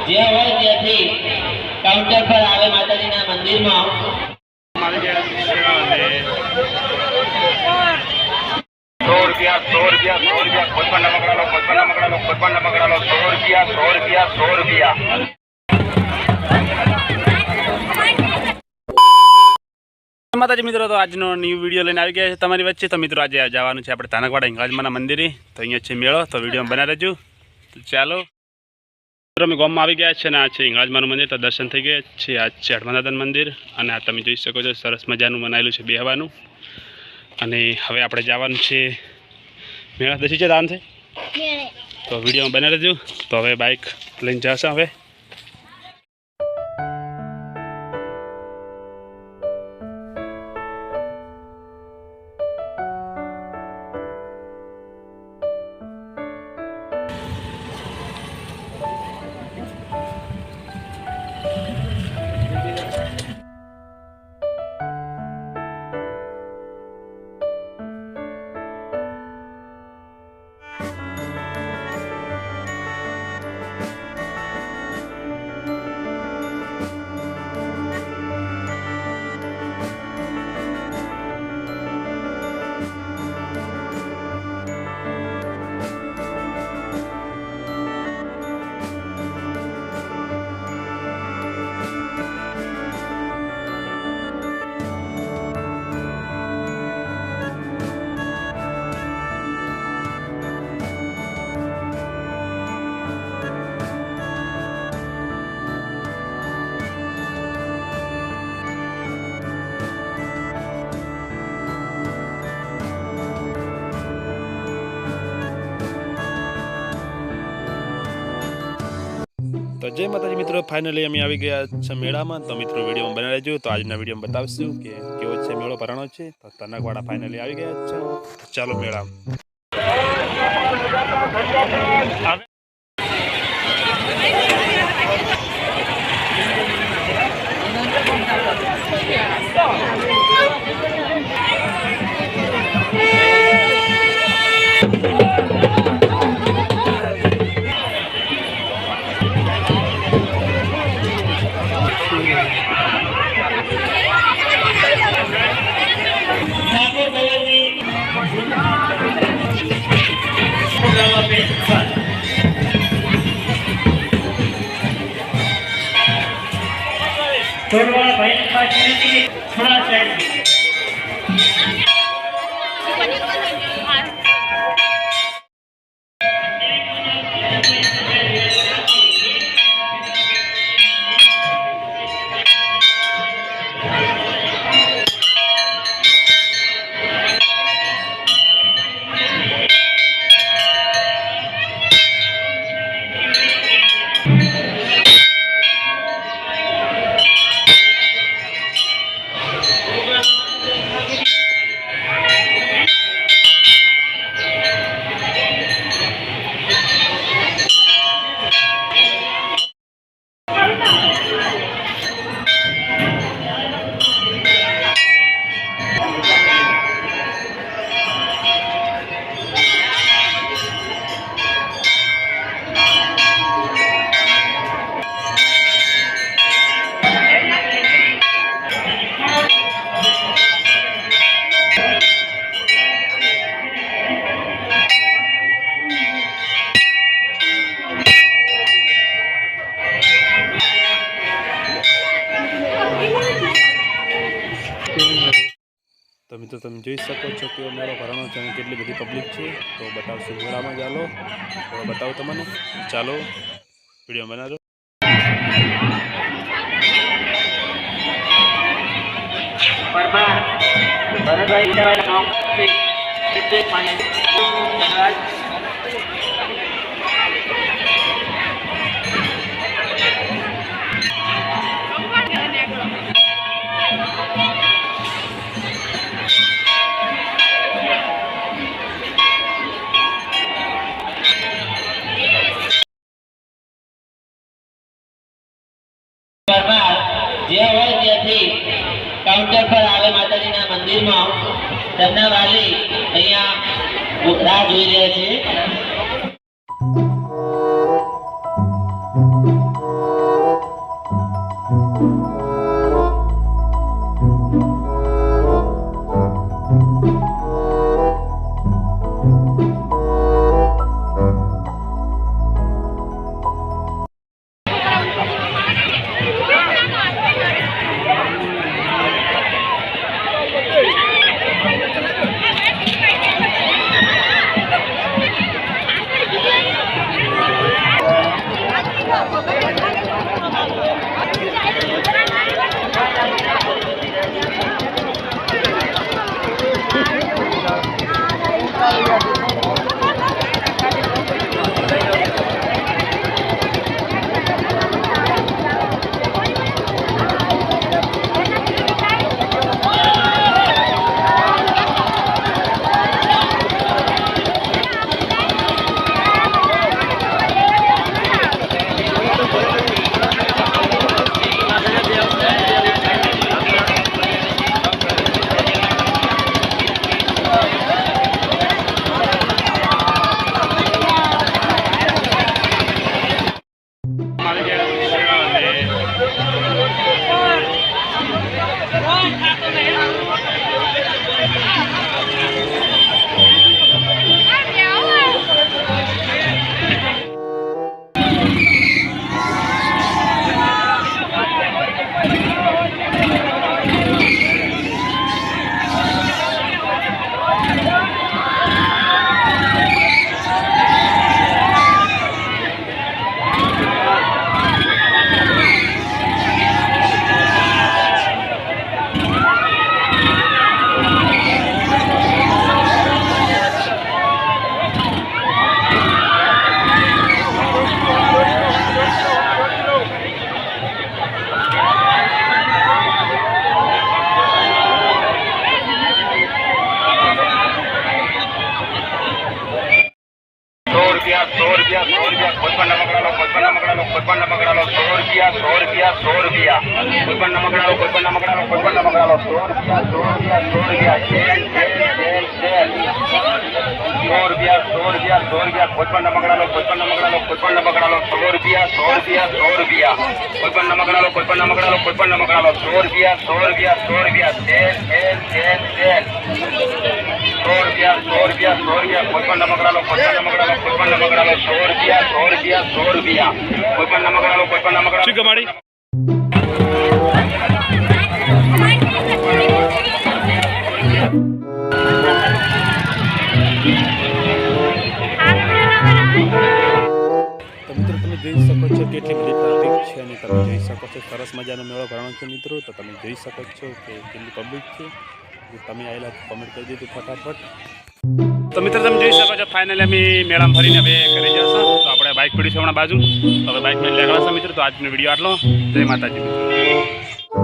જે હોય ત્યાંથી કાઉન્ટર પર આવે માતાજીના મંદિરમાં માતાજી મિત્રો, તો આજનો ન્યૂ વિડીયો લઈને આવી ગયા છે તમારી વચ્ચે। તો મિત્રો આજે જવાનું છે આપણે તાનકવાડા હિંગળાજમાના મંદિરે। તો અહીંયા છે મેળો, તો વિડીયો બના રહેજો। તો ચાલો મિત્રો, અમે ગામમાં આવી ગયા છે અને આ છે હિંગળાજમાનું મંદિર। તો દર્શન થઈ ગયા છે। આ છે હનુમાન મંદિર અને આ તમે જોઈ શકો છો સરસ મજાનું બનાવેલું છે બેહવાનું। અને હવે આપણે જવાનું છે મેળા દસી છે દાન છે, તો વિડીયોમાં બના રહેજો। તો હવે બાઇક લઈને જશે હવે। તો જય માતાજી મિત્રો, ફાઇનલી અમે આવી ગયા છે મેળામાં। તો મિત્રો વિડીયોમાં બના રહેજો। તો આજના વિડીયોમાં બતાવશું કે કેવો છે મેળો ભરાણો છે। તો તાનકવાડા ફાઇનલી આવી ગયા છે। ચાલો મેળામાં। छोड़वा भाई पास में थोड़ा साइड તો મિત્રો તમે જોઈ શકો છો કેવો મેળો ભરાણો છે અને કેટલી બધી પબ્લિક છે। તો બતાવશું મેળામાં। ચાલો તો બતાવું તમને। ચાલો વિડીયો બનાવો। જે હોય ત્યાંથી કાઉન્ટર પર આવે માતાજીના મંદિરમાં તેમના વાલી અહીંયા રાહ જોઈ રહ્યા છે। કોઈ પણ મગડાલો 100 રૂપિયા 100 રૂપિયા કોઈ પણ મગડાલો 100 રૂપિયા 100 રૂપિયા સેલ 100 રૂપિયા કોઈ પણ મગડાલો 100 રૂપિયા 100 રૂપિયા કોઈ પણ મગડાલો 100 રૂપિયા 100 રૂપિયા સેલ 100 રૂપિયા કોઈ પણ મગડાલો 100 રૂપિયા કોઈ પણ મગડાલો શું કમાડી તો મિત્રો તમે જોઈ શકો છો કેટલી બધી ટ્રાફિક છે અને તમે જોઈ શકો છો સરસ મજાનો મેળો ભરવાનો છે મિત્રો. તો તમે જોઈ શકો છો કે કેટલી પબ્લિક છે. જો તમે આવેલા કોમેન્ટ કરી દીધું ફટાફટ. તો મિત્રો તમે જોઈ શકો છો ફાઇનલી અમે મેળામાં ફરીને હવે કરી જશું. તો આપણે બાઇક પડી છે હમણાં બાજુ. તો હવે બાઇક લઈને નીકળ્યા મિત્રો. તો આજનો વિડીયો આટલો. જય માતાજી મિત્રો.